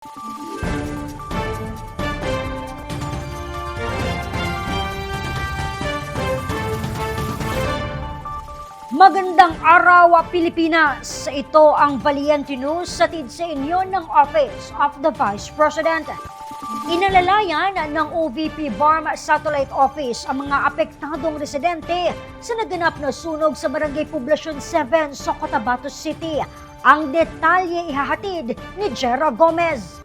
Magandang araw, Pilipinas! Ito ang Valiente News sa tid sa inyo ng Office of the Vice President. Inalalayan ng OVP BARM Satellite Office ang mga apektadong residente sa naganap na sunog sa Barangay Poblacion 7 sa Cotabato City. Ang detalye ihahatid ni Jera Gomez.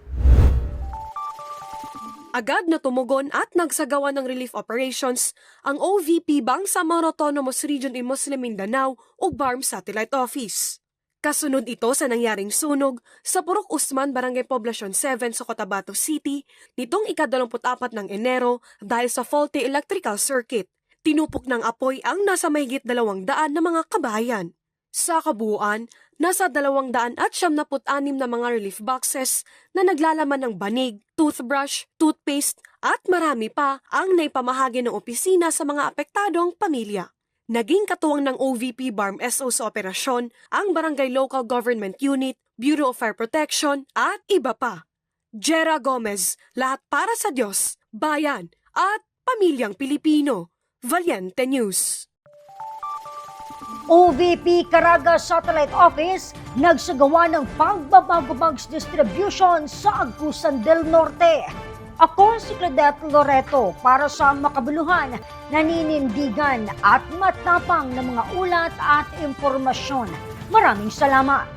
Agad na tumugon at nagsagawa ng relief operations ang OVP Bangsamoro Autonomous Region in Muslim Mindanao o BARM Satellite Office. Kasunod ito sa nangyaring sunog sa Purok Usman, Barangay Poblacion 7 sa Cotabato City nitong ika-24 ng Enero dahil sa faulty electrical circuit. Tinupok ng apoy ang nasa mahigit 200 na mga kabahayan. Sa kabuuan, nasa 276 na mga relief boxes na naglalaman ng banig, toothbrush, toothpaste at marami pa ang naipamahagi ng opisina sa mga apektadong pamilya. Naging katuwang ng OVP BARM SO sa operasyon ang Barangay Local Government Unit, Bureau of Fire Protection at iba pa. Jera Gomez, lahat para sa Diyos, bayan at pamilyang Pilipino. Valiente News. OVP Caraga Satellite Office nagsagawa ng pagbabago bags distribution sa Agusan del Norte. Ako si Claudette Loreto para sa makabuluhan, naninindigan at matapang na mga ulat at impormasyon. Maraming salamat!